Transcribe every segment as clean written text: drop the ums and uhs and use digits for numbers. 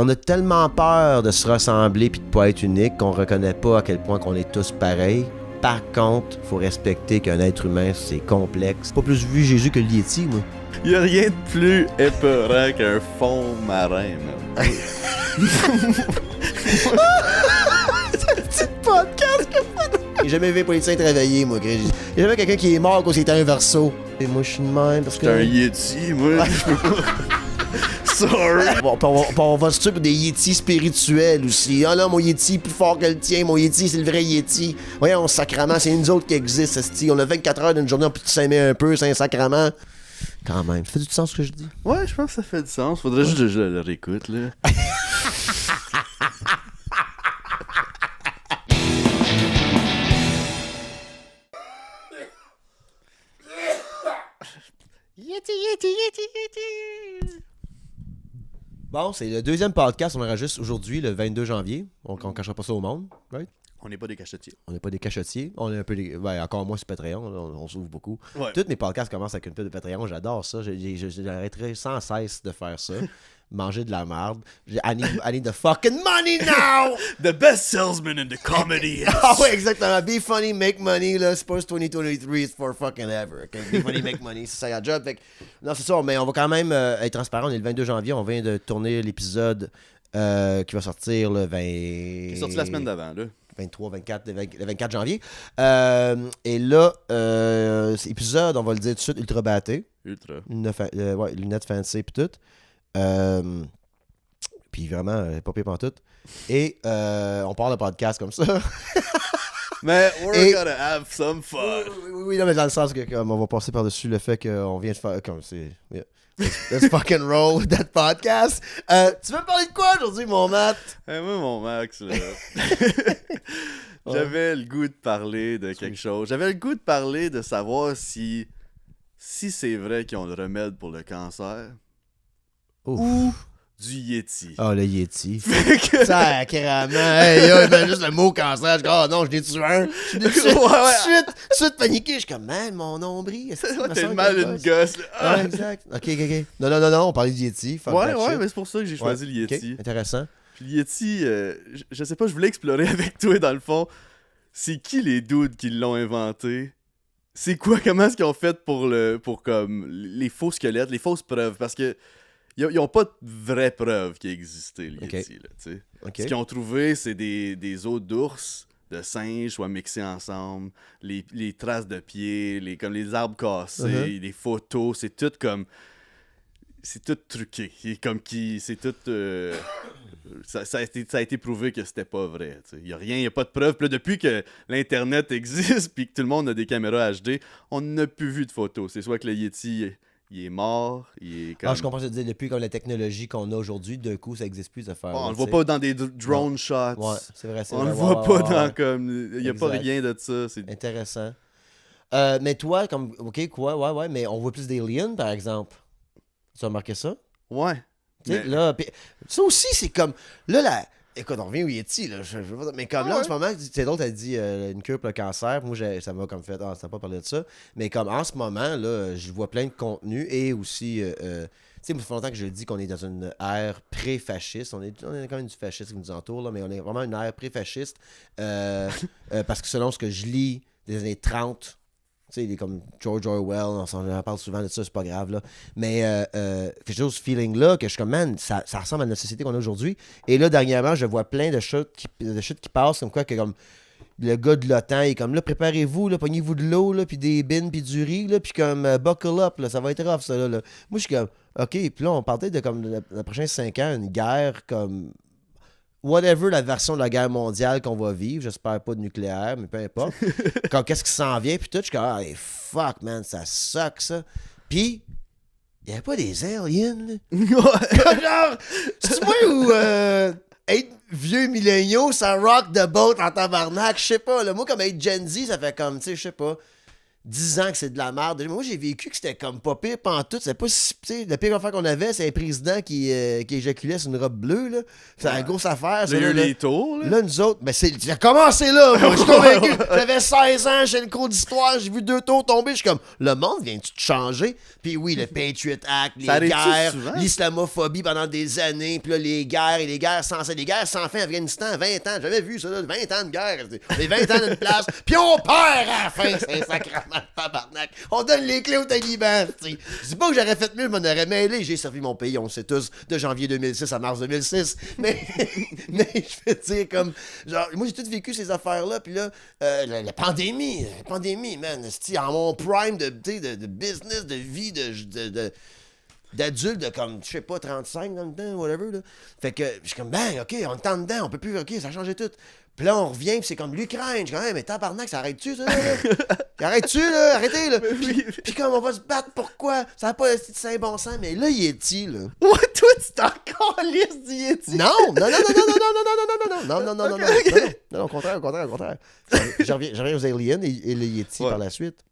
On a tellement peur de se ressembler puis de pas être unique qu'on reconnaît pas à quel point qu'on est tous pareils. Par contre, faut respecter qu'un être humain, c'est complexe. Pas plus vu Jésus que le Yeti, moi. Il y a rien de plus épeurant qu'un fond marin, man. C'est un petit podcast que j'ai jamais vu un politicien travailler, moi. J'ai jamais quelqu'un qui est mort quand c'était un verso. Et moi, je suis de même parce que... J'étais un Yeti, moi. Sorry. On va se tuer pour des Yetis spirituels aussi. Ah non, mon Yeti est plus fort que le tien. Mon Yeti, c'est le vrai Yeti. Voyons, sacrament, c'est nous autres qui existent, esti. On a 24 heures d'une journée, on peut s'aimer un peu, c'est un sacrament. Quand même, ça fait du sens ce que je dis? Ouais, je pense que ça fait du sens. Faudrait juste que je le réécoute, là. Yeti. Bon, c'est le deuxième podcast, on enregistre aujourd'hui, le 22 janvier. Donc, on ne cachera pas ça au monde, right? On n'est pas des cachetiers. On n'est pas des cachotiers. On est un peu des... Ben, encore moins sur Patreon, on s'ouvre beaucoup. Ouais. Tous mes podcasts commencent avec une pub de Patreon, j'adore ça. J'arrêterai sans cesse de faire ça. Manger de la merde. I need the fucking money now! The best salesman in the comedy. Ah ouais, exactement. Be funny, make money, là. Spurs 2023 is for fucking ever. Okay? Be funny, make money, c'est ça la job. Fait que... Non, c'est ça, mais on va quand même être transparent. On est le 22 janvier, on vient de tourner l'épisode qui va sortir le 20... Il est sorti la semaine d'avant, là. 23, 24, le 24 janvier. Et là, cet épisode, on va le dire tout de suite, ultra batté. Ultra. Lunettes fancy pis tout. Puis vraiment, pas pire pantoute. Et on part le podcast comme ça. Mais we're gonna have some fun. Oui, non, mais dans le sens que comme, on va passer par-dessus le fait qu'on vient de faire... Comme c'est... Yeah. Let's fucking roll that podcast. Tu veux me parler de quoi aujourd'hui, mon Matt? Moi, mon Max, là... J'avais le goût de parler de quelque chose. J'avais le goût de parler de savoir si c'est vrai qu'ils ont le remède pour le cancer. Ouf. Ou du Yeti. Ah, le Yeti. Sacrément. Hey, ben, juste le mot cancer. Je dis, oh non, je l'ai tué un. Je l'ai tué suite paniqué. Je suis comme, man, mon nombril. T'es mal une gosse. Là. Ah, exact. Ok. Non, on parlait du Yeti. Ouais, mais c'est pour ça que j'ai choisi le Yeti. Okay. Intéressant. Puis le Yeti, je sais pas, je voulais explorer avec toi dans le fond. C'est qui les dudes qui l'ont inventé? C'est quoi, comment est-ce qu'ils ont fait pour comme les faux squelettes, les fausses preuves? Parce que ils ont pas de vraies preuves qui existaient, les Yeti, là, tu sais. Ce qu'ils ont trouvé, c'est des os d'ours, de singes, soit mixés ensemble, les traces de pieds, comme les arbres cassés, les photos, c'est tout comme... C'est tout truqué. C'est tout... Ça a été prouvé que c'était pas vrai. Il n'y a pas de preuve. Puis là, depuis que l'Internet existe puis que tout le monde a des caméras HD, on n'a plus vu de photos. C'est soit que le Yeti... Il est mort, il est comme... Ah, je comprends ce que tu dis. Depuis comme la technologie qu'on a aujourd'hui, d'un coup, ça n'existe plus, cette affaire. On le voit pas dans des drone shots. Ouais, c'est vrai. On le voit pas dans comme... Il n'y a pas rien de ça. C'est intéressant. Mais toi, comme... OK, quoi? Ouais, mais on voit plus d'aliens, par exemple. Tu as remarqué ça? Ouais. Mais... Là, ça aussi, c'est comme... Là, écoute, on revient au Yeti, là. Mais comme là, en ce moment, c'est drôle, t'as dit une cure pour le cancer. Moi, ça m'a comme fait, ça n'a pas parlé de ça. Mais comme en ce moment, là, je vois plein de contenus et aussi, tu sais, ça fait longtemps que je dis qu'on est dans une ère pré-fasciste. On est quand même du fascisme qui nous entoure, là, mais on est vraiment une ère pré-fasciste. Parce que selon ce que je lis des années 30, tu sais, il est comme George Orwell, on parle souvent de ça, c'est pas grave, là. Mais quelque chose, ce feeling-là, que je suis comme, man, ça ressemble à notre société qu'on a aujourd'hui. Et là, dernièrement, je vois plein de chutes qui passent, comme quoi, que comme le gars de l'OTAN, il est comme, là, préparez-vous, là, pognez-vous de l'eau, là, puis des bines, puis du riz, là, puis comme, buckle up, là, ça va être rough, ça, là. Moi, je suis comme, OK, puis là, on parlait de, comme, les prochains 5 ans, une guerre, comme... Whatever la version de la guerre mondiale qu'on va vivre, j'espère pas de nucléaire, mais peu importe. Qu'est-ce qui s'en vient, puis tout, je suis comme, hey, fuck, man, ça suck, ça. Puis, il y avait pas des aliens, là. Genre, c'est moi ou être vieux milléniaux, ça rock the boat en tabarnak, je sais pas, là. Moi, comme être Gen Z, ça fait comme, tu sais, je sais pas. 10 ans que c'est de la merde. Moi, j'ai vécu que c'était comme pas pire pantoute. C'est pas si. Tu sais, la pire affaire qu'on avait, c'est un président qui éjaculait sur une robe bleue, là. C'est une grosse affaire. Il y a eu les tours, là. Là, nous autres, ben c'est. J'ai commencé là, moi. Je suis convaincu. J'avais 16 ans, j'ai le cours d'histoire, j'ai vu 2 tours tomber. Je suis comme, le monde vient-tu de changer? Puis oui, le Patriot Act, les guerres, l'islamophobie pendant des années, puis là, les guerres sans fin, Afghanistan, 20 ans. J'ai jamais vu ça, là, 20 ans de guerre. Les 20 ans d'une place, puis on perd à la fin, c'est un sacrement de tabarnak. On donne les clés aux talibans, tu sais. Je dis pas que j'aurais fait mieux, je m'en aurais mêlé. J'ai servi mon pays, on le sait tous, de janvier 2006 à mars 2006. Mais je veux dire, comme, genre, moi, j'ai tout vécu ces affaires-là, puis là, la pandémie, man, c'est en mon prime de business, de vie, d'adulte de comme, je sais pas, 35 dans le temps, whatever, là. Fait que, je suis comme, ben, OK, on est en dedans, on peut plus, OK, ça a changé tout. Puis là, on revient, puis c'est comme l'Ukraine. Je suis comme, hey, mais tabarnak, ça arrête-tu, ça, là? Arrête-tu, là? Arrêtez, là! Puis comme, on va se battre, pourquoi? Ça n'a pas de saint bon sens, mais là, Yeti, là. Ouais, toi, tu t'es encore lisse du Yeti. Non, au contraire. Je reviens aux aliens et le Yeti par la suite.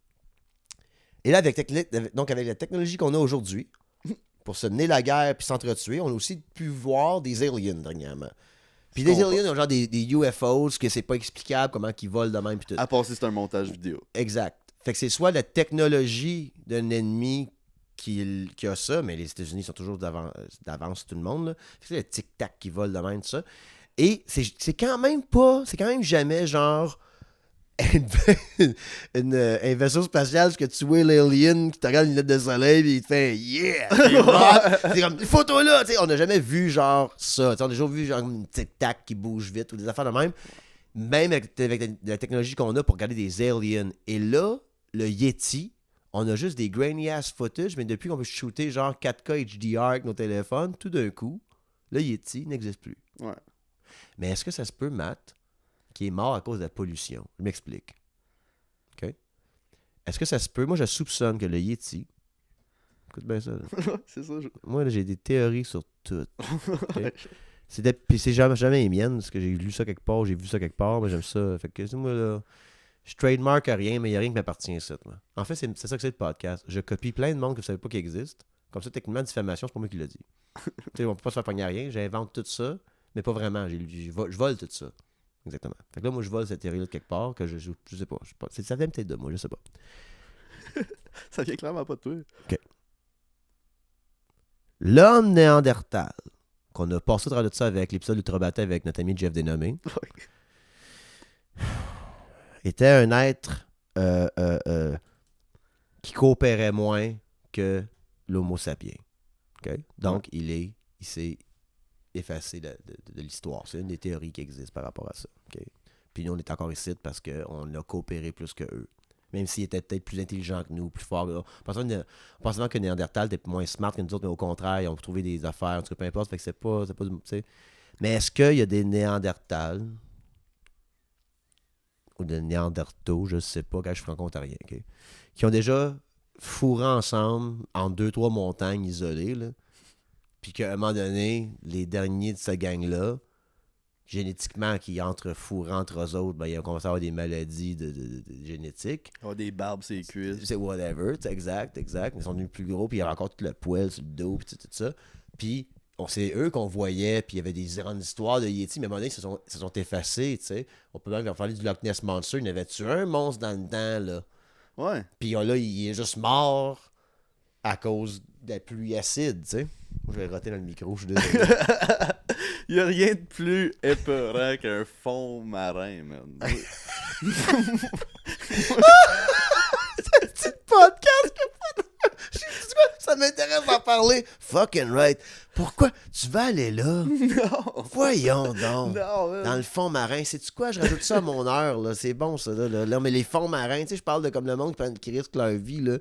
Et là, avec la technologie qu'on a aujourd'hui, pour se mener la guerre puis s'entretuer, on a aussi pu voir des aliens dernièrement. Puis des aliens, genre des UFOs, que c'est pas explicable comment ils volent de même. Puis tout. À part si c'est un montage vidéo. Exact. Fait que c'est soit la technologie d'un ennemi qui a ça, mais les États-Unis sont toujours d'avance tout le monde. Là. C'est le tic-tac qui vole de même, tout ça. Et c'est quand même jamais genre un vaisseau spatial que tu vois l'alien qui te regarde une lunette de soleil et il te fait yeah! C'est comme, les photos là! T'sais, on n'a jamais vu genre ça. T'sais, on a toujours vu genre une tic-tac qui bouge vite ou des affaires de même. Même avec la technologie qu'on a pour regarder des aliens. Et là, le Yeti, on a juste des grainy ass footage, mais depuis qu'on peut shooter genre 4K HDR avec nos téléphones, tout d'un coup, le Yeti n'existe plus. Ouais. Mais est-ce que ça se peut, Matt, qui est mort à cause de la pollution? Je m'explique. OK? Est-ce que ça se peut? Moi, je soupçonne que le Yeti... Écoute bien ça. Là. C'est ça. Moi, là, j'ai des théories sur tout. Okay? Puis c'est jamais les miennes, parce que j'ai lu ça quelque part, j'ai vu ça quelque part, mais j'aime ça. Fait que moi, là, je trademark à rien, mais il n'y a rien qui m'appartient ici. Moi. En fait, c'est ça que c'est le podcast. Je copie plein de monde que vous ne savez pas qui existe. Comme ça, techniquement, diffamation, c'est pas moi qui l'ai dit. On ne peut pas se faire pogner à rien. J'invente tout ça, mais pas vraiment. Je vole tout ça. Exactement. Fait que là, moi, je vole cette théorie-là de quelque part, que je sais pas. Ça vient peut-être de moi, je sais pas. Ça vient clairement pas de toi. OK. L'homme néandertal, qu'on a passé au travers de ça avec l'épisode Ultra Battle avec notre ami Jeff Dénommé, était un être qui coopérait moins que l'Homo sapiens. Okay? Donc, il s'est effacé de l'histoire. C'est une des théories qui existe par rapport à ça. Okay? Puis nous, on est encore ici parce qu'on a coopéré plus que eux. Même s'ils étaient peut-être plus intelligents que nous, plus forts. Pensant que Néandertal était moins smart que nous autres, mais au contraire, ils ont trouvé des affaires, en tout cas, peu importe. Fait que c'est pas mais est-ce qu'il y a des Néandertals ou des Néandertaux, je sais pas, quand je suis franco-ontarien, okay, qui ont déjà fourré ensemble en 2-3 montagnes isolées, là, puis qu'à un moment donné, les derniers de cette gang-là, génétiquement, qui fourrés entre eux autres, ben, ils ont commencé à avoir des maladies de génétiques. Oh, des barbes, c'est cuisses. C'est whatever, exact. Ils sont devenus plus gros, puis il y avait encore tout le poil sur le dos, puis tout ça. Puis, c'est eux qu'on voyait, puis il y avait des grandes histoires de Yeti, mais à un moment donné, ils se sont effacés, tu sais. On peut même parler du Loch Ness Monster. Il y en avait-tu un monstre dans le temps, là? Ouais. Puis là, il est juste mort à cause de la pluie acide, tu sais. Moi, je vais roter dans le micro, je suis désolé. Il n'y a rien de plus épeurant qu'un fond marin, man. C'est un petit podcast que ça m'intéresse d'en parler. Fucking right. Pourquoi? Tu vas aller là? Non. Voyons donc. Non, man. Dans le fond marin. Sais-tu quoi? Je rajoute ça à mon heure. Là. C'est bon, ça. Là, mais les fonds marins, tu sais, je parle de comme le monde qui risque leur vie là,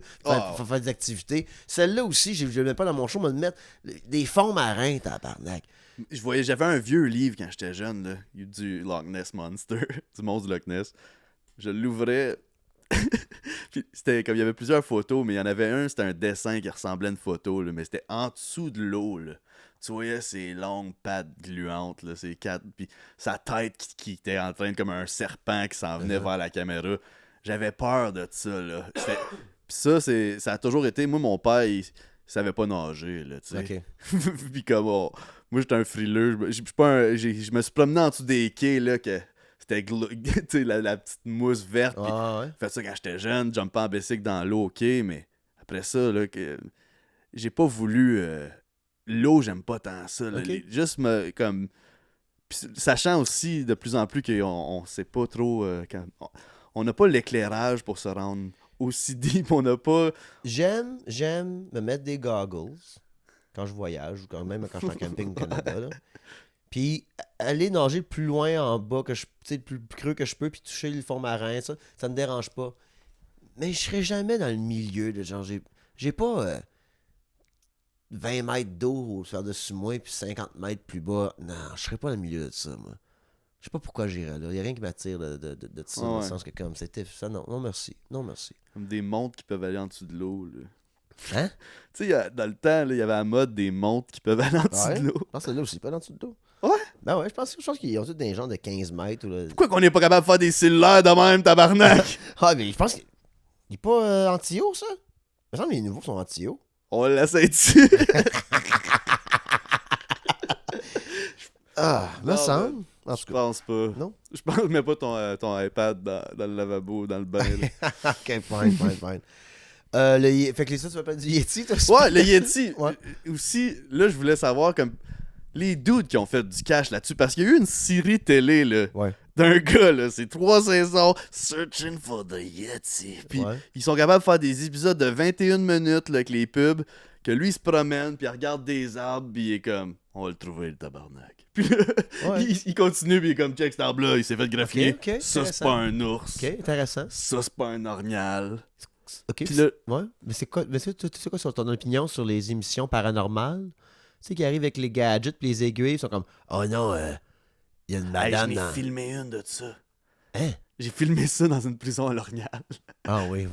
pour faire des activités. Celle-là aussi, je ne le mets pas dans mon show, mais de mettre des fonds marins, tabarnak. J'avais un vieux livre quand j'étais jeune, là, du Loch Ness Monster, du monstre du Loch Ness. Je l'ouvrais. Puis c'était comme il y avait plusieurs photos, mais il y en avait un, c'était un dessin qui ressemblait à une photo, là, mais c'était en dessous de l'eau. Là. Tu voyais ses longues pattes gluantes, là, ses quatre, puis sa tête qui était en train de comme un serpent qui s'en venait vers la caméra. J'avais peur de ça, là. Pis ça a toujours été... Moi, mon père, il savait pas nager, là, tu sais. Ok. Puis comme... moi, j'étais un frileux. Je suis pas je me suis promené en dessous des quais, là, que c'était... tu sais, la petite mousse verte. Pis Ah ouais. fait ça quand j'étais jeune, jumpais en bicycle dans l'eau, ok, mais après ça, là, que j'ai pas voulu... l'eau, j'aime pas tant ça, là. Ok. Juste comme... Pis sachant aussi de plus en plus qu'on sait pas trop... on n'a pas l'éclairage pour se rendre aussi deep, on n'a pas... J'aime me mettre des goggles quand je voyage ou même quand je suis en camping au Canada. Là. Puis aller nager le plus loin en bas, que je, le plus creux que je peux, puis toucher le fond marin, ça me dérange pas. Mais je serai jamais dans le milieu. De genre, j'ai pas 20 mètres d'eau par-dessus moi, puis 50 mètres plus bas. Non, je serais pas dans le milieu de ça, moi. Je sais pas pourquoi j'irais là. Il n'y a rien qui m'attire de ça, dans le sens que comme c'était ça. Non, non merci. Non merci. Comme des montres qui peuvent aller en dessous de l'eau, là. Hein? Tu sais, dans le temps, il y avait la mode des montres qui peuvent aller en dessous Ouais? de l'eau. Je pense que là aussi, pas en dessous de l'eau. Ouais? Ben ouais, je pense qu'ils ont tous des gens de 15 mètres. Ou là. Pourquoi qu'on n'est pas capable de faire des cellulaires de même, tabarnak? Ah, mais je pense qu'il n'est pas anti-eau, ça. Il me semble que les nouveaux sont anti-eau. On l'essaie dessus. Ah, me Non, semble. En Je tout cas. pense pas. Non? Je pense que mets pas ton iPad dans le lavabo, dans le bain. Là. Ok, fine. Fait que les ça, tu m'appelles du Yeti, toi? Ouais, le Yeti. Ouais. Aussi, là, je voulais savoir comme les dudes qui ont fait du cash là-dessus. Parce qu'il y a eu une série télé là, Ouais. d'un gars, là. C'est 3 saisons. Searching for the Yeti. Puis Ouais. ils sont capables de faire des épisodes de 21 minutes là, avec les pubs. Que lui, il se promène, puis il regarde des arbres, puis il est comme, on va le trouver, le tabarnak. Puis là, Ouais. il continue, puis il est comme, check cet arbre-là, il s'est fait graffiner. Ok, Ça, c'est intéressant. pas un ours. Ok, intéressant. Ça, c'est pas un orignal. Ok. Puis là, Ouais. Mais c'est quoi, c'est quoi sur ton opinion sur les émissions paranormales? Tu sais, qui arrivent avec les gadgets puis les aiguilles, ils sont comme, oh non, il y a une hey, madame j'en ai dans. filmé une de ça. Hein? J'ai filmé ça dans une prison à l'orignal. Ah oui.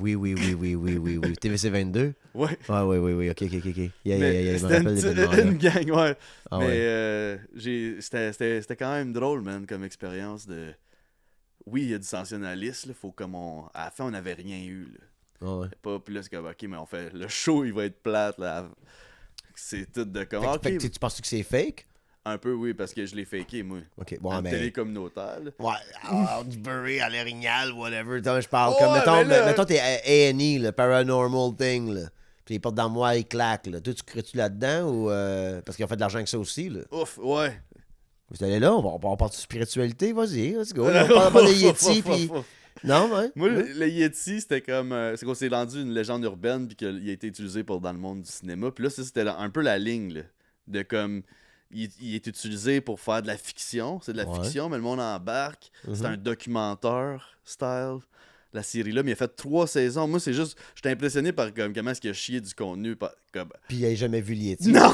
TVC 22? Ouais. Ah oui, ok. Yeah, Mais je me c'était rappelle l'événement-là. une gang, ouais. Ah mais ouais. c'était quand même drôle, man, comme expérience de... Oui, il y a du sensationnalisme, là, faut comme à la fin, on n'avait rien eu, là. Ah ouais. Pas plus que, ok, mais on fait... Le show, il va être plate, là. C'est tout de comme... Fait que tu penses que c'est fake? Un peu, oui, parce que je l'ai faké, moi. Ok, bon, En mais. télé communautaire, là. Ouais, du Bury à l'Orignal, whatever. Attends, je parle comme, Ouais, mettons, mais là- mettons t'es A&E, le paranormal thing, là. Puis les portes d'armoire, ils claquent, là. Toi, tu crées-tu là-dedans ou. Parce qu'ils ont fait de l'argent avec ça aussi, là. Ouf, ouais. Vous allez là, on parle de spiritualité, vas-y, let's go. On parle pas de Yeti, puis. Non, ouais. Moi, Ouais. le Yeti, c'était comme... c'est qu'on s'est rendu une légende urbaine, puis qu'il a été utilisé dans le monde du cinéma. Puis là, ça, c'était un peu la ligne, là. De comme... Il est utilisé pour faire de la fiction. C'est de la Ouais. fiction, mais le monde embarque. C'est Mhm. un documentaire style. La série-là, mais il a fait 3 saisons. Moi, c'est juste... J'étais impressionné par comme, comment est-ce qu'il a chié du contenu. Comme... Puis il a jamais vu le Yeti. Non!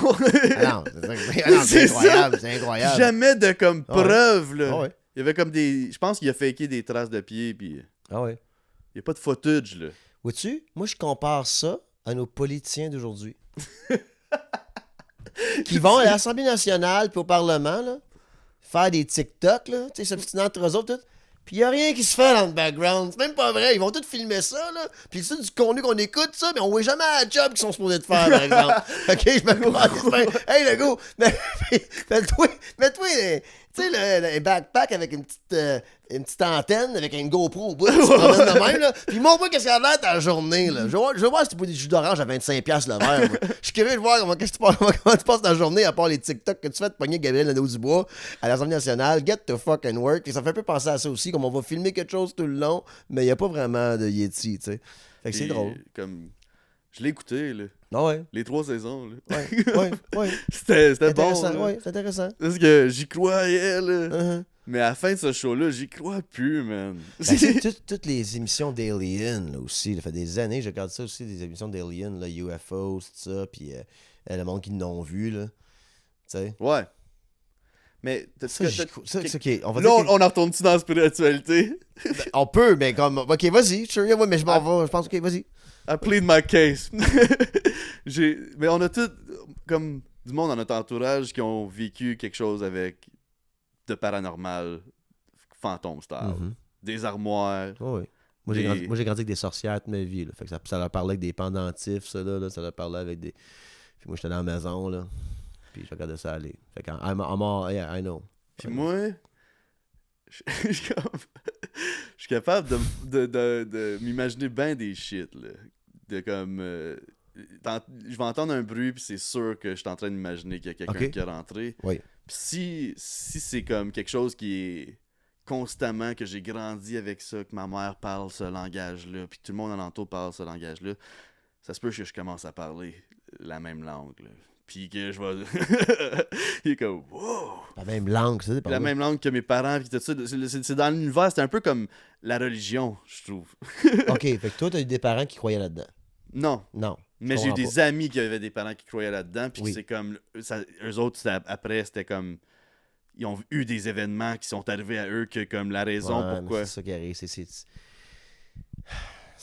Ah non, c'est C'est incroyable, c'est incroyable. Jamais de comme Ah ouais. preuve, là. Ah ouais. Il y avait comme des... Je pense qu'il a faké des traces de pieds, puis... Ah ouais. Il n'y a pas de footage, là. Vois-tu, moi, je compare ça à nos politiciens d'aujourd'hui. Qui vont à l'Assemblée nationale puis au Parlement, là, faire des TikTok, là, tu sais, s'obstinant entre eux autres, tout. Puis il a rien qui se fait dans le background. C'est même pas vrai. Ils vont tous filmer ça, là. Puis c'est du contenu qu'on écoute, ça, mais on voit jamais la job qu'ils sont supposés de faire, par exemple. OK, je me crois. Hey, le gars, mets-toi, tu sais, le backpack avec une petite antenne, avec une GoPro au bout, tu te promènes de même, là. Puis montre-moi qu'est-ce qu'il y a de l'air ta journée, là. Je veux voir si tu bois des jus d'orange à 25$ le verre, moi. Je suis curieux de voir comment tu passes ta journée, à part les TikTok que tu fais de pogner Gabriel Nadeau-Dubois à l'Assemblée nationale. Get to fucking work. Et ça fait un peu penser à ça aussi, comme on va filmer quelque chose tout le long, mais il n'y a pas vraiment de Yeti, tu sais. Fait que c'est Puis, drôle. Comme... Je l'ai écouté, là. Ah ouais, Les 3 saisons, là. ouais. C'était bon, Intéressant, là. ouais, c'est intéressant. Parce que j'y croyais, là. Uh-huh. Mais à la fin de ce show-là, j'y crois plus, man. Ben, c'est toutes les émissions d'Alien, là, aussi. Ça fait des années, je regarde ça aussi, des émissions d'Alien, là, UFO, tout ça, puis le monde qui l'ont vu, là. Tu sais. Ouais. Mais... Ça, OK, on va Là, dire que- on en retourne-tu dans la spiritualité? on peut, mais comme... OK, vas-y, sure, ouais, mais je m'en vais, je pense, OK, vas-y. I plead my case. Mais on a tout, comme du monde dans notre entourage qui ont vécu quelque chose avec de paranormal, fantôme style. Mhm. Des armoires. Ouais, ouais. Moi, j'ai grandi avec des sorcières toute ma vie. Là. Fait que ça leur parlait avec des pendentifs, ça, là, ça leur parlait avec des... Puis moi, j'étais dans la maison, là. Puis je regardais ça aller. Fait que yeah, I know. Puis moi, je suis capable de m'imaginer bien des shit, là. De comme... je vais entendre un bruit, puis c'est sûr que je suis en train d'imaginer qu'il y a quelqu'un qui est rentré. Oui. Puis si c'est comme quelque chose qui est constamment, que j'ai grandi avec ça, que ma mère parle ce langage-là, puis que tout le monde alentour parle ce langage-là, ça se peut que je commence à parler la même langue, là. Puis que je vais... Il est comme, wow! La même langue, c'est pas La même langue que mes parents, puis tout ça. C'est dans l'univers, c'est un peu comme la religion, je trouve. OK, fait que toi, t'as eu des parents qui croyaient là-dedans. Non. Mais j'ai eu des amis qui avaient des parents qui croyaient là-dedans, puis c'est comme... eux autres, après, c'était comme... Ils ont eu des événements qui sont arrivés à eux que comme la raison pourquoi... C'est ça qui arrive, c'est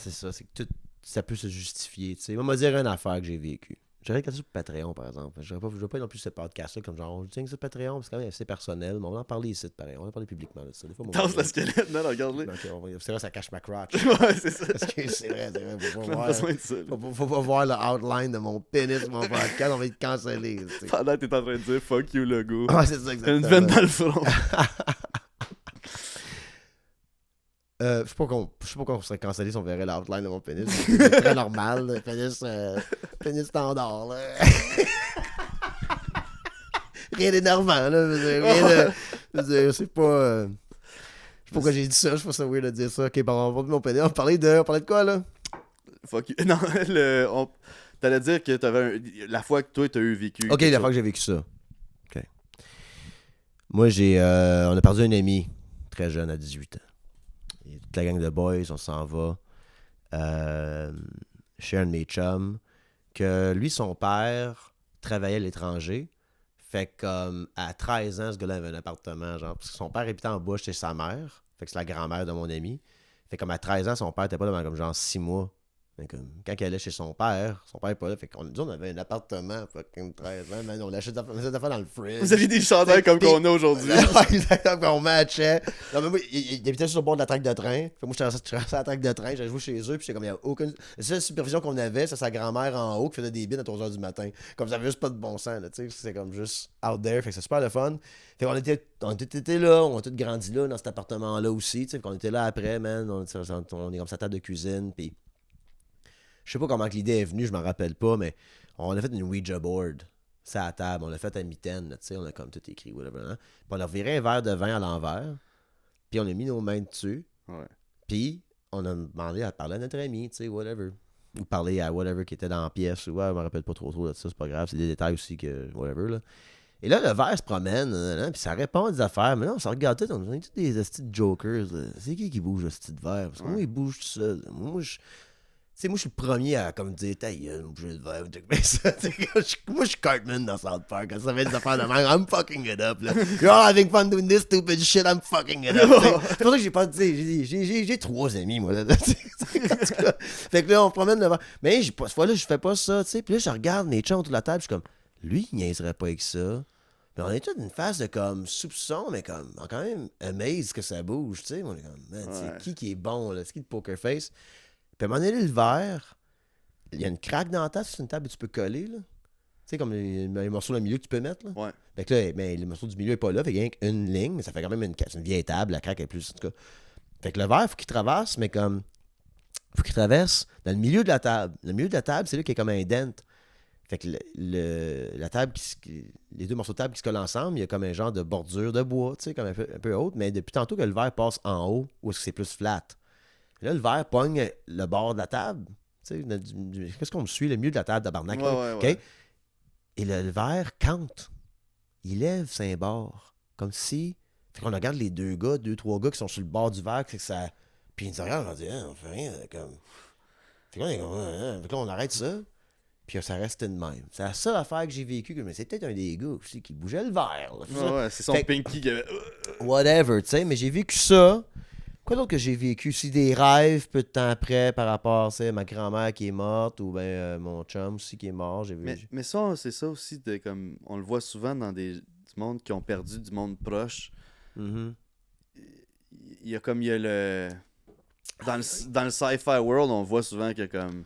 ça, c'est que tout ça peut se justifier, tu sais. Moi, me dire une affaire que j'ai vécue. J'aurais regardé sur Patreon, par exemple. Je ne pas non plus ce podcast-là comme genre, je tiens que c'est Patreon, c'est quand même assez personnel, mais on va en parler ici, pareil. On va en parler publiquement de ça. Des fois, Danse la squelette, non, regarde-le. C'est vrai, ça cache ma crotch. Ouais, c'est ça. Parce que c'est vrai, faut pas voir. Besoin de ça, Faut pas voir le outline de mon pénis, mon podcast, on va être cancellé. Pendant que t'es en train de dire fuck you, le go. Ouais, c'est ça, exactement. Une veine dans le front. Je sais pas qu'on serait cancellé si on verrait l'outline de mon pénis. C'est très normal, le pénis standard, là. Rien d'énervant, là. Rien de... c'est pas... Je sais pas pourquoi j'ai dit ça, je trouve ça weird de dire ça. Ok, bon, on va de mon pénis. On parlait de quoi, là? Fuck you. Non, t'allais dire que t'avais la fois que toi, t'as eu vécu... Ok, la fois que j'ai vécu ça. Ok. Moi, on a perdu un ami très jeune, à 18 ans. Et toute la gang de boys, on s'en va chez un de mes chums, que lui, son père travaillait à l'étranger. Fait que comme à 13 ans, ce gars-là avait un appartement, genre, parce que son père habitait en bas chez sa mère. Fait que c'est la grand-mère de mon ami. Fait que comme à 13 ans, son père était pas là, comme genre 6 mois. Fait que, quand elle allait chez son père est pas là. Fait qu'on on avait un appartement, fucking 13 ans, man, on achète des affaires dans le fridge. Vous aviez des chandails comme qu'on a aujourd'hui. Exactement, qu'on matchait. Non, mais moi, il habitait sur le bord de la traque de train. Fait que moi, je traversais la traque de train, j'allais jouer chez eux, puis j'étais comme, il y a aucune. La seule supervision qu'on avait, c'est sa grand-mère en haut qui faisait des bines à 3h du matin. Comme ça avait juste pas de bon sens, là, tu sais. C'est comme juste out there. Fait que c'est super le fun. Fait qu'on était là, on a tous grandi là, dans cet appartement-là aussi, tu sais. Qu'on était là après, man. On est comme sa table de cuisine, puis. Je sais pas comment l'idée est venue, je m'en rappelle pas, mais on a fait une Ouija board. C'est à la table, on l'a fait à mitaine, tu sais, on a comme tout écrit, whatever. Hein? Puis on a viré un verre de vin à l'envers, puis on a mis nos mains dessus, puis on a demandé à parler à notre ami, tu sais, whatever. Ou parler à whatever qui était dans la pièce, ou ouais, je me rappelle pas trop de ça, c'est pas grave, c'est des détails aussi que, whatever, là. Et là, le verre se promène, puis ça répond à des affaires, mais là, on se regarde tout, on est tous des petits jokers, là. C'est qui bouge le petit verre? Parce que moi, il bouge tout seul. Moi, je suis le premier à comme dire ta gueule, bouger le verre, moi je suis Cartman dans South Park, quand ça fait des affaires de même, I'm fucking it up, là. You're all having fun doing this stupid shit, I'm fucking it up. C'est pour ça que j'ai pas dit, j'ai 3 amis, moi, là. Fait que là, on promène le verre. Mais cette fois-là, je fais pas ça, tu sais. Puis là, je regarde mes chums autour de la table, je suis comme, lui, il niaiserait pas avec ça. Mais on est tous d'une phase de comme soupçon, mais comme quand même amazed que ça bouge, tu sais. On est comme, man, c'est qui est bon, là, c'est qui le poker face. Puis à un moment donné, le verre, il y a une craque dans la table, c'est une table où tu peux coller, là. Tu sais, comme les morceaux dans le milieu que tu peux mettre, là. Ouais. Fait que là, mais le morceau du milieu est pas là, fait qu'il y a une ligne, mais ça fait quand même c'est une vieille table, la craque est plus, en tout cas. Fait que le verre, faut qu'il traverse, mais comme, faut qu'il traverse dans le milieu de la table. Le milieu de la table, c'est là qu'il y a comme un dent. Fait que la table, les deux morceaux de table qui se collent ensemble, il y a comme un genre de bordure de bois, tu sais, comme un peu haute, mais depuis tantôt que le verre passe en haut, où est-ce que c'est plus flat. Là, le verre pogne le bord de la table. Tu sais, qu'est-ce qu'on me suit? Le milieu de la table, tabarnak. Ouais. Et le verre cante. Il lève ses bords. Comme si... Fait qu'on regarde les 2-3 gars qui sont sur le bord du verre. Que ça... Puis ils nous regardent, on dit, on fait rien. Comme... Fait que là, on arrête ça. Puis ça reste de même. C'est la seule affaire que j'ai vécue. Mais c'est peut-être un des gars aussi qui bougeait le verre. Ouais, c'est son pinky qui avait... Whatever, tu sais. Mais j'ai vécu ça... Quoi d'autre que j'ai vécu? Si des rêves peu de temps après par rapport à ma grand-mère qui est morte ou ben mon chum aussi qui est mort. Mais ça, c'est ça aussi, comme on le voit souvent dans du monde qui ont perdu du monde proche. Mm-hmm. Il y a le... Dans le sci-fi world, on voit souvent que comme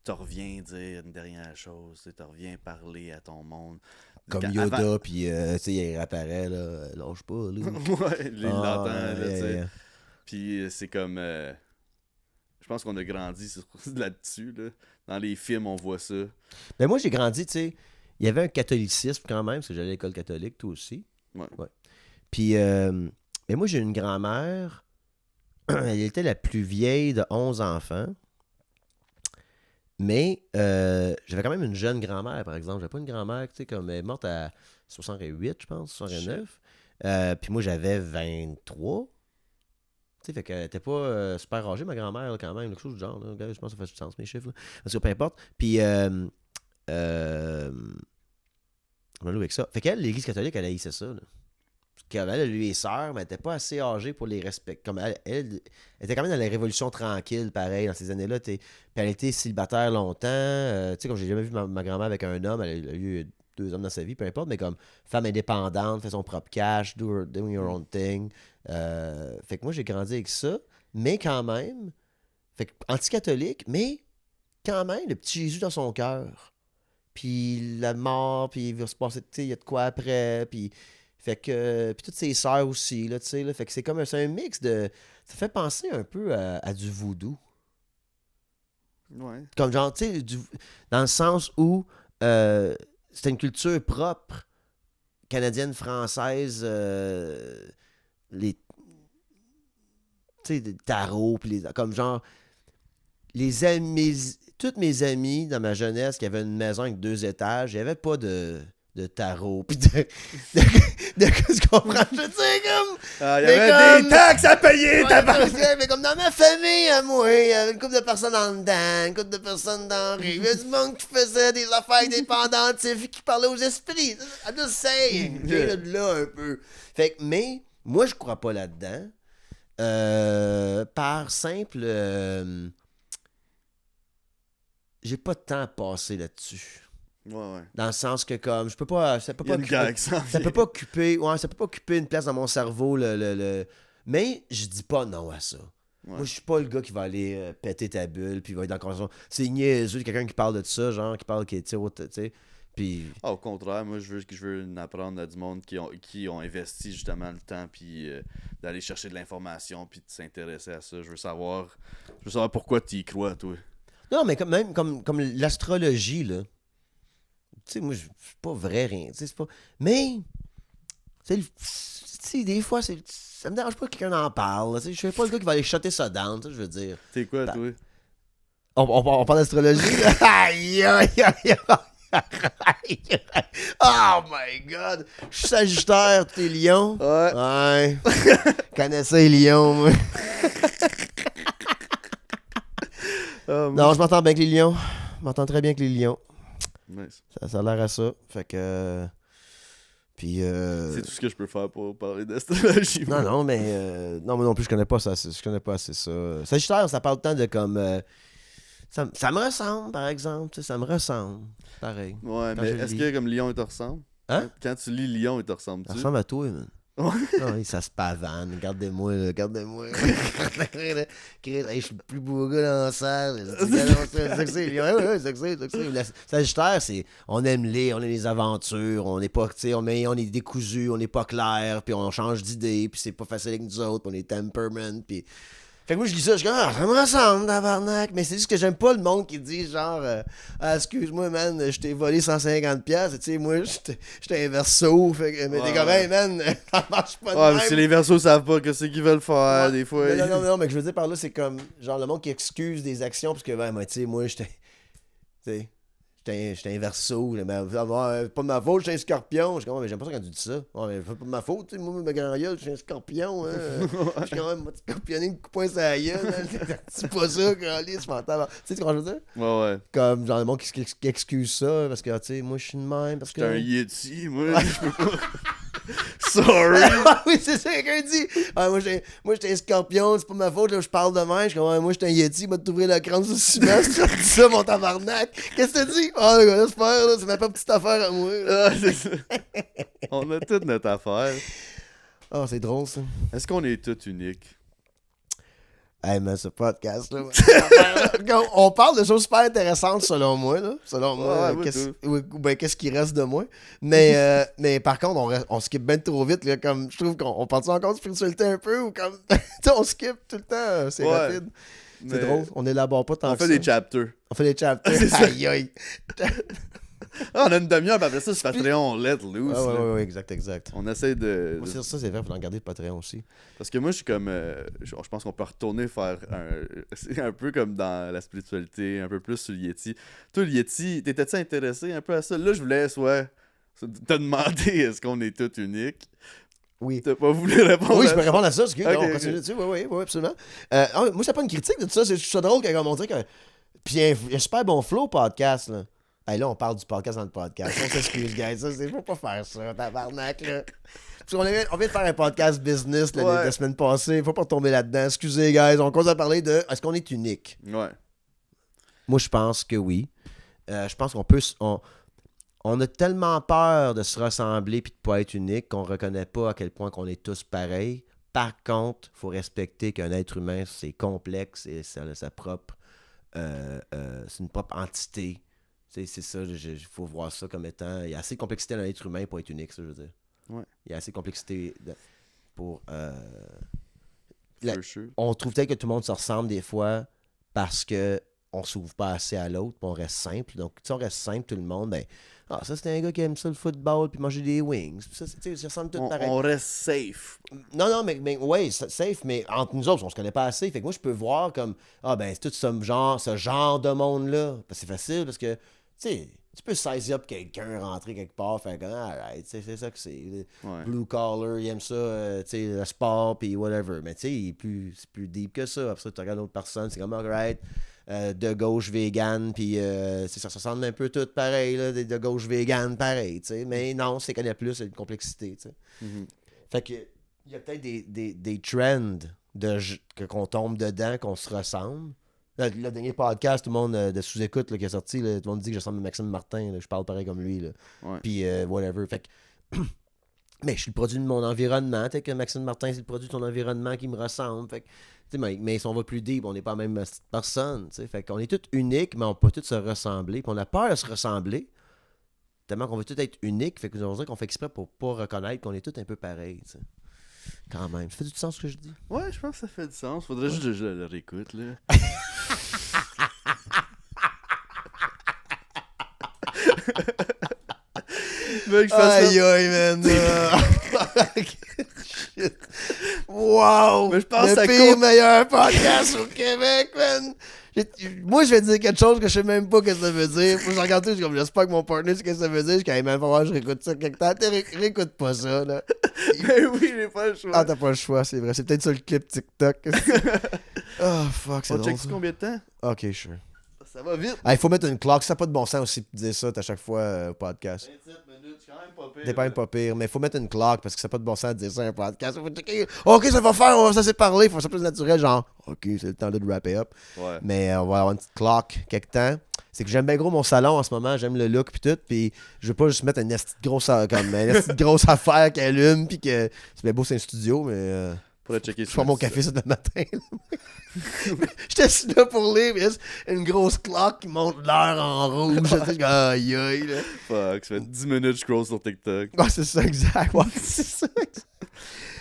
tu reviens dire une dernière chose, tu reviens parler à ton monde. Comme Yoda, puis tu sais, il réapparaît, là, lâche pas, là. Ouais, il l'entend, là, tu sais. yeah. Puis c'est comme... je pense qu'on a grandi là-dessus, là. Dans les films, on voit ça. Mais moi, j'ai grandi, tu sais, il y avait un catholicisme quand même, parce que j'allais à l'école catholique, toi aussi. Ouais. Puis, mais moi, j'ai une grand-mère, elle était la plus vieille de 11 enfants. Mais j'avais quand même une jeune grand-mère, par exemple. J'avais pas une grand-mère, tu sais, comme elle est morte à 68, je pense, 69. Puis moi, j'avais 23. Tu sais, fait qu'elle était pas super âgée, ma grand-mère, là, quand même. Quelque chose du genre, là. Je pense que ça fait du sens, mes chiffres. Là. Parce que peu importe. Puis, on a joué avec ça. Fait qu'elle, l'Église catholique, elle haïssait ça, là. Elle, lui et sœur, mais elle n'était pas assez âgée pour les respecter. Comme elle était quand même dans la révolution tranquille, pareil, dans ces années-là. Puis elle était célibataire longtemps. Tu sais, comme j'ai jamais vu ma grand-mère avec un homme, elle a eu 2 hommes dans sa vie, peu importe, mais comme femme indépendante, fait son propre cash, doing your own thing. Fait que moi, j'ai grandi avec ça, mais quand même, fait que anti-catholique, mais quand même, le petit Jésus dans son cœur. Puis la mort, puis il va se passer, tu sais, il y a de quoi après, puis... Fait que. Puis toutes ses sœurs aussi, là, tu sais. Là, fait que c'est un mix de. Ça fait penser un peu à du voodoo. Ouais. Comme genre, tu sais, dans le sens où c'était une culture propre, canadienne, française, les. Tu sais, des tarots, puis les. Comme genre. Les amis. Toutes mes amies dans ma jeunesse qui avaient une maison avec 2 étages, il n'y avait pas de tarot, puis de ce qu'on prend, je sais, comme... Il y avait des taxes à payer, mais comme dans ma famille, à moi, il y avait une couple de personnes en dedans, une couple de personnes dans la rue, il y avait du monde qui faisait des affaires dépendantives, qui parlait aux esprits, I'm just saying, j'ai de là un peu. Fait que, mais, moi, je crois pas là-dedans, par simple... j'ai pas de temps à passer là-dessus. Ouais. Dans le sens que comme ça peut pas occuper une place dans mon cerveau mais je dis pas non à ça. Moi je suis pas le gars qui va aller péter ta bulle puis va être dans la conversation. C'est niaiseux quelqu'un qui parle de ça, genre qui parle qui tu sais puis au contraire, moi je veux apprendre à du monde qui ont investi justement le temps puis d'aller chercher de l'information puis de s'intéresser à ça. Je veux savoir pourquoi tu y crois, toi. Non, mais comme l'astrologie là. Tu sais, moi, je suis pas vrai, rien. Tu sais, c'est pas... Mais, tu sais, des fois, ça me dérange pas que quelqu'un en parle. Tu sais, je suis pas le gars qui va aller shotter ça down, tu sais, je veux dire. T'es quoi, toi? On parle d'astrologie, là? Aïe, aïe, aïe, aïe. Oh my God! Je suis Sagittaire, t'es Lion? Ouais. Je connais ça, les lions, moi. Non, je m'entends bien avec les lions. Je m'entends très bien avec les lions. Nice. Ça a l'air à ça. Fait que. Puis. C'est tout ce que je peux faire pour parler d'astrologie. Non, mais. Non, mais non plus, je connais pas ça. Je connais pas assez ça. Sagittaire, ça parle tant de comme. Ça me ressemble, par exemple. Ça me ressemble. Pareil. Ouais, mais est-ce que comme Lion, il te ressemble? Hein? Quand tu lis Lion, il te ressemble-tu? Ça ressemble à toi, man. Ouais. Non, ça se pavane. Regardez-moi, là. Regardez-moi. Hey, je suis le plus beau gars dans la salle. C'est ça que c'est. Ouais, c'est ça que c'est. Sagittaire, c'est. On aime les aventures. On n'est pas. Tu sais, on est décousu, on n'est pas clair. Puis on change d'idée. Puis c'est pas facile avec nous autres. Puis on est temperament. Puis. Fait que moi, je dis ça, je dis, ça me ressemble, tabarnak. Mais c'est juste que j'aime pas le monde qui dit, genre, excuse-moi, man, je t'ai volé 150$. Tu sais, moi, j'étais un verso. Fait que, mais t'es comme, hey, man, ça marche pas de même. Mais si les versos savent pas ce qu'ils veulent faire, des fois. Non, mais que je veux dire par là, c'est comme, genre, le monde qui excuse des actions, parce que, ben, moi, tu sais, moi, j'étais un verso, mais pas de ma faute, j'étais un scorpion. Je suis comme, mais j'aime pas ça quand tu dis ça. Ouais, mais pas de ma faute, tu sais, moi, ma grand gueule, j'étais un scorpion. Hein. Je suis quand même, moi, tu scorpionné une coupe à la gueule. C'est pas ça, Carlis, je m'entends. Tu sais ce que je veux dire? Ouais. Comme, genre, le monde qui excuse ça, parce que, tu sais, moi, je suis de même. Parce que. J'étais un Yeti, moi, je peux pas. Sorry! Oui, c'est ça, quelqu'un dit. Moi, j'étais un scorpion, c'est pas ma faute, là, je parle de même. Je suis comme, moi, j'étais un Yeti, va t'ouvrir la crâne sur le ciment, si tu dis ça, mon tabarnak. Qu'est-ce que tu dis? Laisse faire, là, c'est ma petite affaire à moi. C'est ça. On a toute notre affaire. C'est drôle, ça. Est-ce qu'on est tous uniques? Hey, mais ce podcast-là, on parle de choses super intéressantes selon moi, là. Selon moi, qu'est-ce qui reste de moi. Mais par contre, on skip bien trop vite, là, comme je trouve qu'on parle encore de spiritualité un peu, ou comme, tu sais, on skip tout le temps, c'est rapide. C'est drôle, on élabore pas tant que ça. On fait des chapters. On fait des chapters, aïe aïe. On a une demi-heure, puis après ça, c'est Patreon, on let loose. Ouais, exact. On essaie de... Ça, c'est vrai, il faut en garder le Patreon aussi. Parce que moi, je suis comme... je pense qu'on peut retourner faire c'est un peu comme dans la spiritualité, un peu plus sur le Yeti. Toi, le Yeti, t'étais-tu intéressé un peu à ça? Là, je voulais, te demander est-ce qu'on est tous uniques? Oui. T'as pas voulu répondre Oui, je peux répondre à ça, excuse. Okay, on continue dessus, oui, absolument. Moi, c'est pas une critique de tout ça, c'est juste drôle comme on dit que... Puis il y a un super bon flow podcast, là. Hey, là, on parle du podcast dans le podcast. On s'excuse, guys. Faut pas faire ça, tabarnak, là. Parce on vient de faire un podcast business la semaine passée. Faut pas tomber là-dedans. Excusez, guys. On commence à parler de est-ce qu'on est unique? Ouais. Moi, je pense que oui. Je pense qu'on peut... On a tellement peur de se ressembler puis de pas être unique qu'on reconnaît pas à quel point qu'on est tous pareils. Par contre, il faut respecter qu'un être humain, c'est complexe et ça a sa propre... c'est une propre entité. C'est ça, il faut voir ça comme étant... Il y a assez de complexité dans l'être humain pour être unique, ça, je veux dire. Ouais. Il y a assez de complexité pour... Sure. On trouve peut-être que tout le monde se ressemble des fois parce que on s'ouvre pas assez à l'autre, puis on reste simple. Donc, si on reste simple, tout le monde, ben... ça, c'est un gars qui aime ça, le football, puis manger des wings. Ça, ça ressemble tout pareil. On reste safe. Non, mais ouais, safe, mais entre nous autres, on se connaît pas assez. Fait que moi, je peux voir comme... c'est tout ce genre de monde-là. C'est facile, parce que... Tu sais, tu peux size up quelqu'un, rentrer quelque part, faire comme, alright, c'est ça que c'est. Ouais. Blue collar, il aime ça, tu sais, le sport, puis whatever. Mais tu sais, c'est plus deep que ça. Après ça, tu regardes une autre personne, c'est comme, alright, de gauche vegan, puis ça ressemble un peu tout pareil, là, de gauche vegan, pareil, tu sais. Mais non, c'est qu'on a plus, c'est une complexité, tu sais. Mm-hmm. Fait que, il y a peut-être des trends qu'on tombe dedans, qu'on se ressemble. Le dernier podcast, tout le monde de sous-écoute qui est sorti, là, tout le monde dit que je ressemble à Maxime Martin. Là, je parle pareil comme lui. Là. Ouais. Puis, whatever. Fait que... Mais je suis le produit de mon environnement. Peut-être que Maxime Martin, c'est le produit de ton environnement qui me ressemble. Fait que, mais si on va plus deep, on n'est pas la même personne. T'sais. Fait qu'on est tous uniques, mais on peut tous se ressembler. Puis on a peur de se ressembler. Tellement qu'on veut tous être uniques. Fait qu'on dirait qu'on fait exprès pour pas reconnaître qu'on est tous un peu pareils. T'sais. Quand même. Ça fait du sens ce que je dis? Ouais, je pense que ça fait du sens. Faudrait juste que je le réécoute, là. Aïe, man. Shit. Wow. Mais je pense le pire meilleur podcast au Québec, man. Moi, je vais dire quelque chose que je sais même pas ce que ça veut dire. Moi, je regarde tout, je suis comme, j'espère que mon partner sait ce que ça veut dire. Je suis quand même falloir je réécoute ça quelque temps. Réécoute pas ça, là. Mais oui, j'ai pas le choix. Ah, t'as pas le choix, c'est vrai. C'est peut-être ça le clip TikTok. Oh, fuck, c'est On drôle. check combien de temps? Ok, sure. Ça va vite. Il faut mettre une clock. Ça n'a pas de bon sens aussi de dire ça à chaque fois au podcast. 27 minutes, c'est quand même pas pire. C'est pas même pas pire, mais il faut mettre une clock parce que ça n'a pas de bon sens de dire ça à un podcast. Ok, ça va faire, ça s'est parlé, il faut que ça soit plus naturel, genre, ok, c'est le temps de wrapper up. Ouais. Mais on va avoir une petite clock quelque temps. C'est que j'aime bien gros mon salon en ce moment, j'aime le look pis tout, pis je veux pas juste mettre une grosse affaire qui allume pis que c'est bien beau, c'est un studio, mais Pour checker je prends mon café ça le matin. J'étais assis là pour lire, mais une grosse clock qui monte l'heure en rouge. Aïe aïe là. Fuck, ça fait 10 minutes que je scroll sur TikTok. Ouais, c'est ça, exact. Ouais, c'est ça.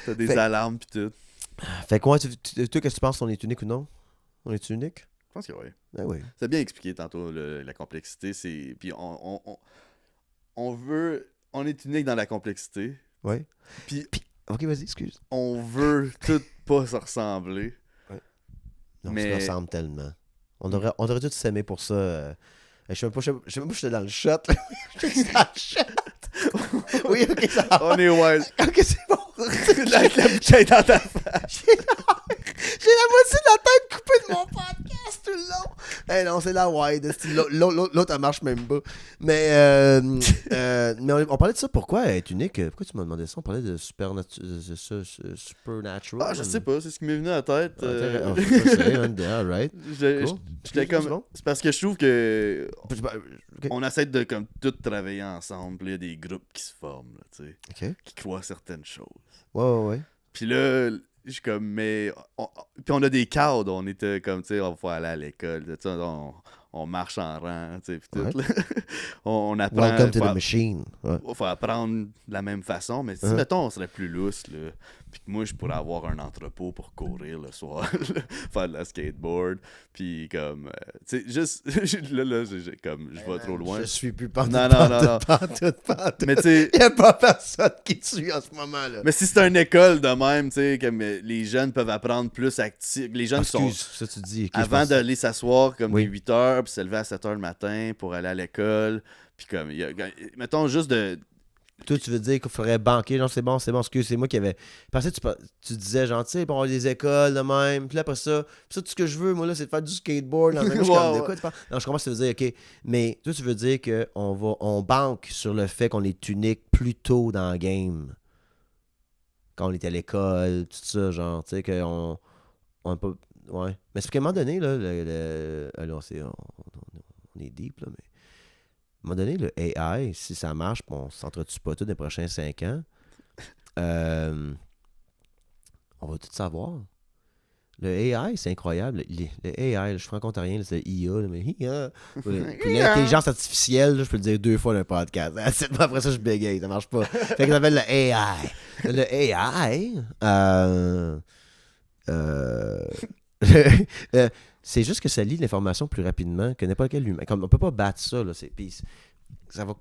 T'as des alarmes pis tout. Fait que toi, qu'est-ce que tu penses, on est unique ou non? On est unique? Je pense que oui. Ben oui. C'est bien expliqué tantôt, la complexité. Puis on veut... On est unique dans la complexité. Oui. Puis ok, vas-y, excuse. on veut tout pas se ressembler. Non, mais... on se ressemble tellement. On devrait tous s'aimer pour ça. Je sais même pas si j'étais dans le shot. J'étais dans le shot. Oui, ok, ça va. On est wild. Ok, c'est bon. La bouteille dans ta face. J'ai la moitié de la tête coupée de mon podcast tout le long. Eh non, c'est la wide. L'autre, elle marche même pas. Mais on parlait de ça. Pourquoi être unique? Pourquoi tu m'as demandé ça? On parlait de supernatural. Ah, je sais pas. C'est ce qui m'est venu à la tête. Alright. J'étais comme... C'est parce que je trouve que... Okay. On essaie de comme tout travailler ensemble. Il y a des groupes qui se forment, là, tu sais, Okay. qui croient certaines choses. Ouais. Puis là, je suis comme, mais... Puis on a des cadres, on était comme, tu sais, on va aller à l'école, tu sais, on marche en rang, tu sais, puis tout, là. On apprend... Welcome to the machine. Ouais. Faut apprendre de la même façon, mais si, mettons, on serait plus lousse, là, puis que moi, je pourrais avoir un entrepôt pour courir le soir, là, faire de la skateboard, puis comme, tu sais, juste, là, comme, je vais trop loin. Je suis plus pantoute, Non. pantoute. Mais tu sais... Il n'y a pas personne qui te suit en ce moment, là. Mais si c'est une école de même, tu sais, comme les jeunes peuvent apprendre plus actifs, les jeunes sont... ça tu dis. Avant d'aller s'asseoir comme des 8 heures, puis se lever à 7 heures le matin pour aller à l'école, puis comme, mettons juste de... Toi, tu veux dire qu'il faudrait banquer, genre c'est bon, excuse, c'est moi qui avais... Parce que tu disais, genre, tu sais, pour avoir des écoles de même, puis là, après ça, tout ce que je veux, moi, là, c'est de faire du skateboard. Dans quoi tu parles? Non, je commence à te dire, OK, mais toi, tu veux dire qu'on banque sur le fait qu'on est unique plus tôt dans le game, quand on était à l'école, tout ça, genre, tu sais, qu'on... On pas... Ouais. Mais c'est qu'à un moment donné, là, alors, on est deep, là, mais... À un moment donné, le AI, si ça marche, puis on ne s'entretue pas tout dans les prochains 5 ans, on va tout savoir. Le AI, c'est incroyable. Le AI, je suis franco-ontarien, c'est l'IA, mais IA. Puis l'intelligence artificielle, je peux le dire 2 fois dans un podcast. Après ça, je bégaye, ça marche pas. Fait que ça s'appelle le AI. Le AI, c'est juste que ça lit l'information plus rapidement que n'importe quel humain. Comme on peut pas battre ça, là. Puis ça va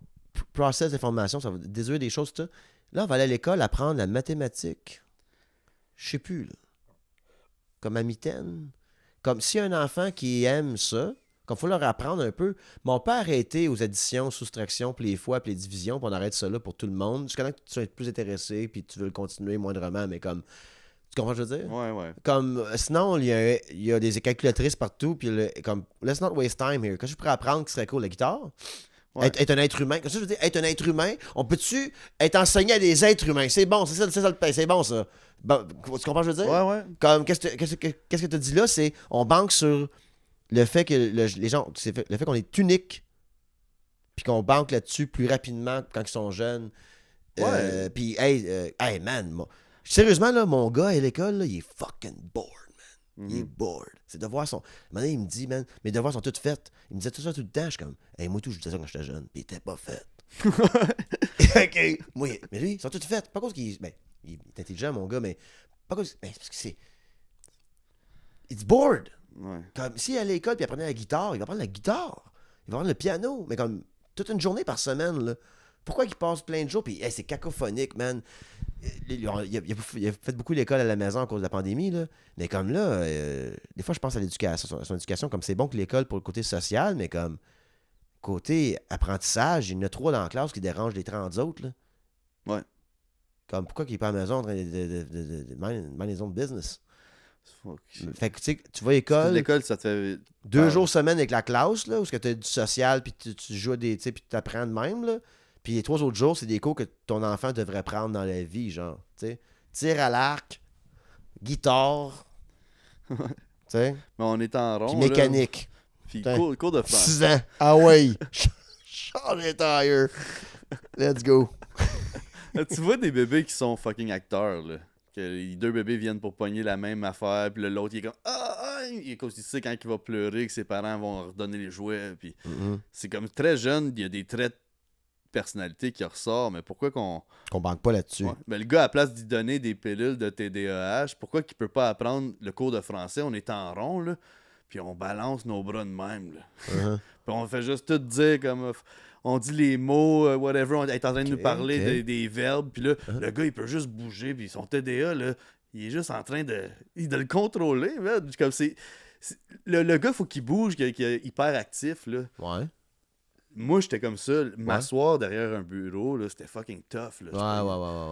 process l'information, ça va déduire des choses, tout ça. Là, on va aller à l'école apprendre la mathématique. Je sais plus, là. Comme à mitaine. Comme s'il y a un enfant qui aime ça, comme il faut leur apprendre un peu, mais on peut arrêter aux additions, soustractions, puis les fois, puis les divisions, puis on arrête ça là pour tout le monde. Jusqu'à temps que tu sois plus intéressé, puis tu veux le continuer moindrement, mais comme... Tu comprends ce que je veux dire? Ouais. Comme, sinon, il y a des calculatrices partout, puis comme, let's not waste time here. Quand je pourrais apprendre qui serait cool, la guitare? Ouais. Être un être humain. Qu'est-ce que je veux dire? Être un être humain, on peut-tu être enseigné à des êtres humains? C'est bon, c'est ça le pain, c'est bon, ça. Bon, tu comprends ce que je veux dire? Ouais. Comme, qu'est-ce que tu as dit là? C'est, on banque sur le fait que les gens, le fait qu'on est unique, puis qu'on banque là-dessus plus rapidement quand ils sont jeunes. Ouais. Puis, hey, man, sérieusement, là, mon gars à l'école, là, il est fucking bored, man. Il est bored. Ses devoirs sont... Maintenant, il me dit, man, mes devoirs sont toutes faites. Il me disait tout ça tout le temps. Je suis comme, hey, moi, tout, je disais ça quand j'étais jeune. Puis il était pas fait. OK. Moi, mais lui, ils sont toutes faites. Pas cause qu'il... Ben, il est intelligent, mon gars, mais... Pas cause... Ben, c'est parce que c'est... It's bored. Ouais. Comme, s'il est à l'école puis il apprenait la guitare, il va apprendre la guitare. Il va apprendre le piano. Mais comme, toute une journée par semaine, là. Pourquoi il passe plein de jours? Puis, hey, c'est cacophonique, man. Il a fait beaucoup l'école à la maison à cause de la pandémie, là. Mais comme là, des fois, je pense à l'éducation, son éducation, comme c'est bon que l'école pour le côté social, mais comme côté apprentissage, il y en a 3 dans la classe qui dérangent les 30 autres, là. Ouais. Comme, pourquoi il n'est pas à la maison en train de mind his own business? Fait que, tu vas à l'école... L'école, ça te fait... 2 jours semaine avec la classe, là, où tu as du social, puis tu joues à des... Tu sais, puis tu apprends de même, là. Puis les 3 autres jours, c'est des cours que ton enfant devrait prendre dans la vie, genre, tu sais. Tir à l'arc, guitare, tu sais. Mais on est en rond, puis mécanique. Puis cours de France. 6 ans. Ah ouais. Change les tires. Let's go. Tu vois des bébés qui sont fucking acteurs, là. Que les 2 bébés viennent pour pogner la même affaire, puis l'autre, il est comme il est comme si, tu sais, quand il va pleurer, que ses parents vont redonner les jouets, puis c'est comme très jeune, il y a des traits personnalité qui ressort, mais pourquoi qu'on banque pas là-dessus? Ouais. Ben, le gars, à la place d'y donner des pilules de TDAH, pourquoi qu'il peut pas apprendre le cours de français? On est en rond, là, puis on balance nos bras de même, là. Puis on fait juste tout dire comme... On dit les mots, whatever, on est en train de nous parler des verbes, puis là, le gars, il peut juste bouger, puis son TDA, là, il est juste en train de le contrôler, man. Comme le gars, faut qu'il bouge, qu'il est hyper actif, là. Ouais. Moi, j'étais comme ça. M'asseoir derrière un bureau, là, c'était fucking tough. Là,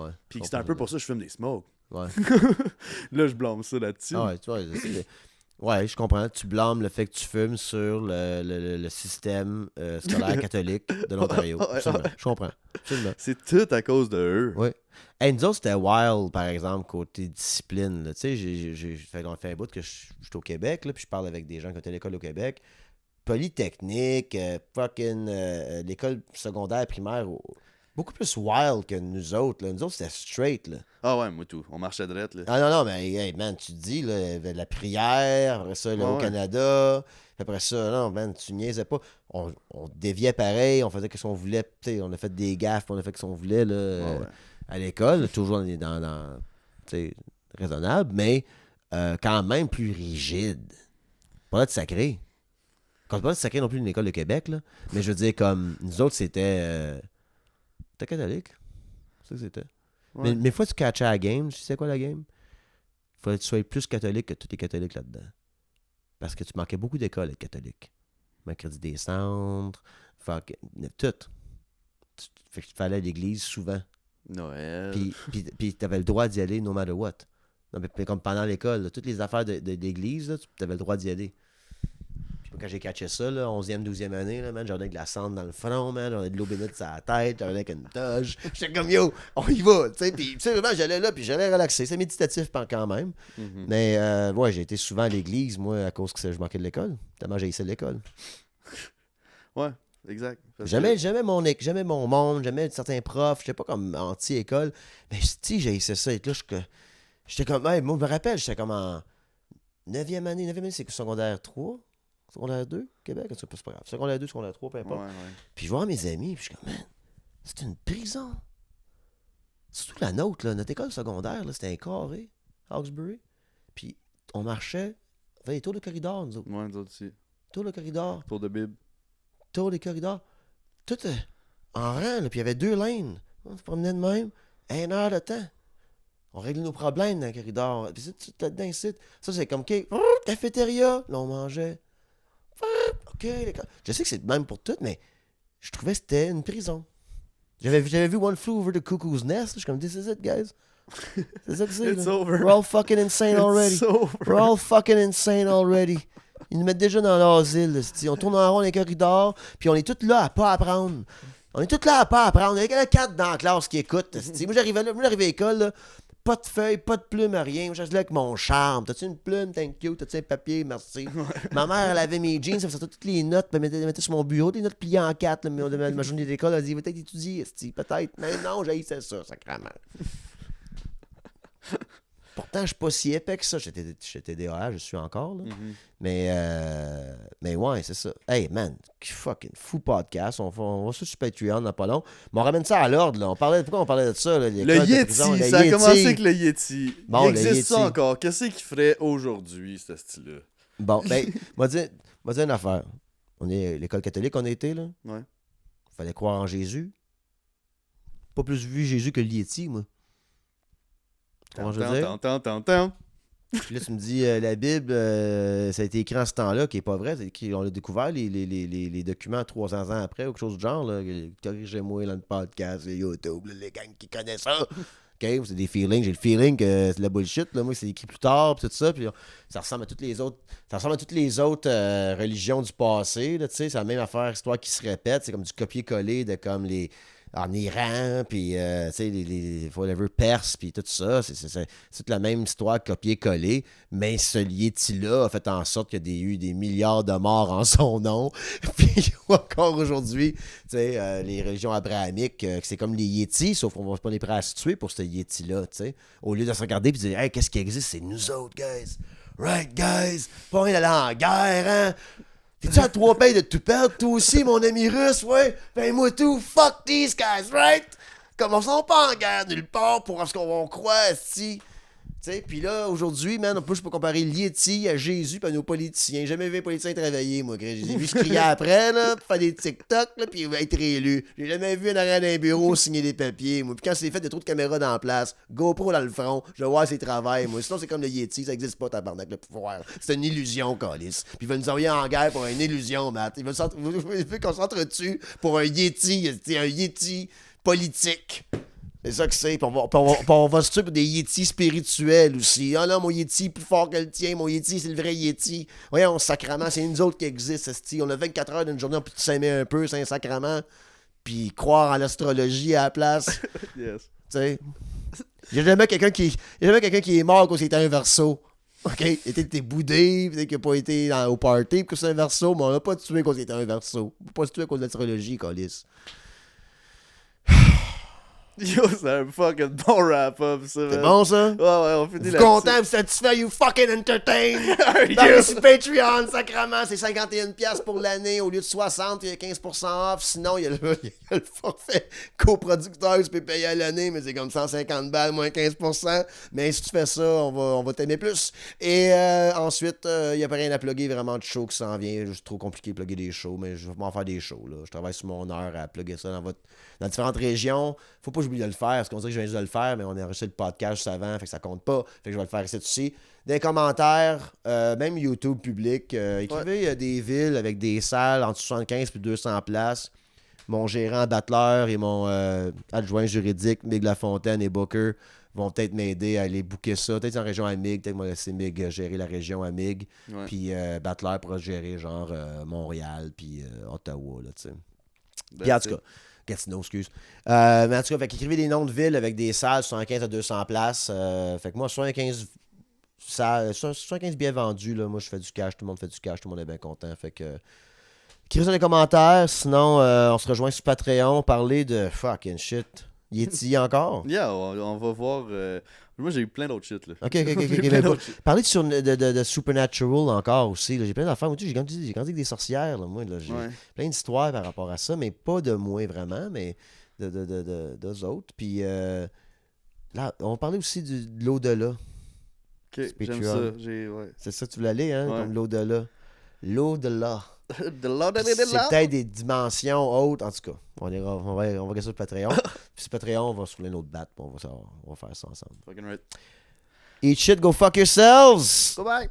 ouais. Puis c'est un peu pour ça que je fume des smokes. Ouais. Là, je blâme ça là-dessus. Ah ouais, tu vois, ouais, je comprends. Tu blâmes le fait que tu fumes sur le système scolaire catholique de l'Ontario. Je comprends. Absolument. C'est tout à cause de eux. Oui. Hey, nous autres, c'était wild, par exemple, côté discipline. Tu sais, on fait un bout que je suis au Québec, là, puis je parle avec des gens qui ont été à l'école au Québec. Polytechnique, fucking l'école secondaire, primaire, beaucoup plus wild que nous autres. Là. Nous autres, c'était straight. Là. Ah ouais, moi tout. On marchait drette, là. Ah non, mais hey, man, tu te dis, là, il y avait de la prière, après ça, là, Ouais, au ouais. Canada, puis après ça, non, man, tu niaisais pas. On déviait pareil, on faisait ce qu'on voulait, tu sais, on a fait des gaffes, puis on a fait ce qu'on voulait, là, Ouais. à l'école, toujours dans tu sais, raisonnable, mais quand même plus rigide. Pas là de sacré. Quand pas de sacré non plus une école de Québec, là, mais je veux dire, comme, nous autres, c'était catholique. C'est ça que c'était. Ouais. Mais fois, tu catchais à la game, tu sais quoi la game? Il fallait que tu sois plus catholique que tous les catholiques là-dedans. Parce que tu manquais beaucoup d'écoles à être catholique. Mercredi des centres, tout. Fait que tu fallait à l'église souvent. Noël. Puis tu avais le droit d'y aller no matter what. Non, mais comme pendant l'école, là, toutes les affaires de l'église, tu avais le droit d'y aller. Puis quand j'ai catché ça, là, 11e, 12e année, là, man, j'en ai avec de la cendre dans le front, man, j'en ai de l'eau bénite sur la tête, j'en ai avec une toge. J'étais comme, yo, on y va, tu sais. Puis, vraiment, j'allais là, puis j'allais relaxer. C'est méditatif quand même. Mhm. Mais, ouais, j'ai été souvent à l'église, moi, à cause que je manquais de l'école. Tellement j'ai essayé l'école. Ouais, exact. Parce J'aimais que- mon monde, j'aimais certains profs, j'étais pas comme anti-école. Mais, si j'ai essayé ça, et là, j'étais comme, hey, moi, je me rappelle, j'étais comme en 9e année, c'est secondaire 3. Secondaire 2, Québec, c'est pas grave. Secondaire 2, secondaire 3, peu importe. Ouais, ouais. Puis je vois mes amis, puis je suis comme, man, c'est une prison. Surtout la nôtre, là. Notre école secondaire, là, c'était un carré, Hawkesbury. Puis on marchait, on faisait des tours de corridor, nous autres. Ouais, nous autres aussi. Tours de corridor, Tour de Bible. tours de corridor. Tout en rang, là, puis il y avait 2 lanes. On se promenait de même, 1 heure de temps. On réglait nos problèmes dans le corridor. Puis c'est tout là-dedans, ici. Ça, c'est comme, OK, cafétéria. Là, on mangeait. OK, je sais que c'est même pour tout, mais je trouvais que c'était une prison. J'avais vu One Flew Over the Cuckoo's Nest. Je suis comme, this is it, guys. C'est ça que c'est. It's là. over. We're all fucking insane already. It's over. We're all fucking insane already. Ils nous mettent déjà dans l'asile. On tourne en rond dans les corridors, puis on est tous là à pas apprendre. On est tous là à pas apprendre. Il y a 4 dans la classe qui écoutent. Moi, j'arrivais à l'école, là, pas de feuilles, pas de plumes, rien. Moi, j'étais là avec mon charme. T'as-tu une plume? Thank you. T'as-tu un papier? Merci. Ma mère, elle avait mes jeans, elle faisait toutes les notes, elle mettait sur mon bureau, des notes pliées en 4. Mais on devait ma journée d'école, elle dit, peut-être étudier, peut-être. Mais non, j'haïssais ça, sacrément. Pourtant, je suis pas si épais que ça. J'étais DAH, je suis encore, là. Mhm. Mais ouais, c'est ça. Hey, man, fucking fou podcast. On va sur Patreon dans pas long. Mais on ramène ça à l'ordre, là. Pourquoi on parlait de ça, là? Le Yeti, ça a commencé avec le Yeti. Bon, Il le existe ça Yeti. encore. Qu'est-ce qu'il ferait aujourd'hui, ce style-là? Bon, ben, m'a dit une affaire. On est l'école catholique, on a été, là. Ouais. Fallait croire en Jésus. Pas plus vu Jésus que le Yeti, moi. Comment je veux dire? Tant. Puis là, tu me dis, la Bible, ça a été écrit en ce temps-là, qui est pas vrai. On a découvert les documents 300 ans après, ou quelque chose du genre. Là. Corrigez-moi dans le podcast, YouTube, là, les gangs qui connaissent ça. OK, c'est des feelings. J'ai le feeling que c'est de la bullshit. Là. Moi, c'est écrit plus tard, puis tout ça. Puis ça ressemble à toutes les autres. Ça ressemble à toutes les autres religions du passé. Là, c'est la même affaire, histoire qui se répète. C'est comme du copier-coller de comme les. En Iran, puis tu sais, les whatever, Perse, puis tout ça. C'est toute la même histoire copier-coller, mais ce Yeti-là a fait en sorte qu'il y a eu des milliards de morts en son nom. Puis encore aujourd'hui, tu sais, les religions abrahamiques, c'est comme les Yetis, sauf qu'on va pas les prêts à se tuer pour ce Yeti-là, tu sais. Au lieu de se regarder et de dire, hey, qu'est-ce qui existe, c'est nous autres, guys. Right, guys? Pas rien d'aller en guerre, hein? T'es-tu à 3 pays de tout perdre, toi aussi, mon ami russe, ouais? Ben moi tout, fuck these guys, right? Comme on s'en pas en guerre nulle part pour ce qu'on va croire, si. Tu sais, puis là, aujourd'hui, man, on peut pas comparer le Yeti à Jésus pis à nos politiciens. J'ai jamais vu un politicien travailler, moi, Greg. J'ai vu se crier après, là, pis faire des TikTok, là, pis être réélu. J'ai jamais vu un arrière d'un bureau signer des papiers, moi. Pis quand c'est fait, il y a trop de caméras dans la place, GoPro dans le front, je vais voir ses travails, moi. Sinon, c'est comme le Yeti, ça existe pas, tabarnak, le pouvoir. C'est une illusion, calice. Puis ils veulent nous envoyer en guerre pour une illusion, Matt. Ils veulent qu'on s'entretue pour un Yeti, un Yeti politique. C'est ça que c'est. Puis on va se tuer pour des Yetis spirituels aussi. Ah non, mon Yeti est plus fort que le tien. Mon Yeti, c'est le vrai Yeti. Voyons, sacrament, c'est nous autres qui existent, esti. On a 24 heures d'une journée, on peut s'aimer un peu, c'est un sacrament. Puis croire en l'astrologie à la place. Yes. Tu sais. Il n'y a jamais quelqu'un qui est mort quand c'était un verso. OK? T'es boudé, peut-être qu'il n'a pas été au party, que c'est un verso, mais on n'a pas tué quand c'était un verso. On n'a pas se tuer à cause de l'astrologie, câlisse. Yo, c'est un fucking bon wrap-up, ça. C'est bon, ça? Ouais, on finit Vous là-dessus. content, vous satisfait, you fucking entertain! Allez sur Patreon, sacrément, c'est 51$ pour l'année au lieu de 60, il y a 15% off. Sinon, il y a le forfait coproducteur, tu peux payer à l'année, mais c'est comme 150 balles moins 15%. Mais si tu fais ça, on va t'aimer plus. Et ensuite, il n'y a pas rien à plugger vraiment de show qui s'en vient. C'est trop compliqué de plugger des shows, mais je vais m'en faire des shows. Là. Je travaille sur mon heure à plugger ça dans différentes régions. Faut pas que j'oublie de le faire, parce qu'on dirait que je viens juste de le faire, mais on a enregistré le podcast juste avant, fait que ça compte pas. Fait que je vais le faire ici aussi. Des commentaires, même YouTube public, écrivez des villes avec des salles entre 75 et 200 places. Mon gérant Battler et mon adjoint juridique, Mig Lafontaine et Booker, vont peut-être m'aider à aller booker ça. Peut-être en région Amig, peut-être moi laisser Mig gérer la région Amig. Ouais. Puis Battler pourra gérer genre Montréal puis Ottawa, là, tu sais. Ben, Puis en tout cas, Gatineau, excuse. Mais en tout cas, fait qu'écrivez des noms de villes avec des salles 75 à 200 places. Fait que moi, 75 billets vendus, là, moi je fais du cash, tout le monde fait du cash, tout le monde est bien content. Fait que écrivez ça dans les commentaires, sinon on se rejoint sur Patreon, parler de fucking shit. Y est-il encore? Yeah, on va voir. Moi, j'ai eu plein d'autres shit, là. Ok. J'ai plein Ben, d'autres shit. parler de Supernatural encore aussi. Là. J'ai plein d'affaires. J'ai grandi avec des sorcières. Là, moi, là. J'ai plein d'histoires par rapport à ça, mais pas de moi vraiment, mais d'eux autres. Puis là, on parlait aussi de l'au-delà. Ok, j'aime ça. Ouais. C'est ça que tu voulais aller, hein? Ouais. Comme l'au-delà. L'au-delà. De là. C'est peut-être des dimensions hautes. En tout cas, on va regarder sur le Patreon. Puis sur Patreon, on va se rouler notre batte. On va faire ça ensemble. Fucking right. Eat shit, go fuck yourselves! Go back.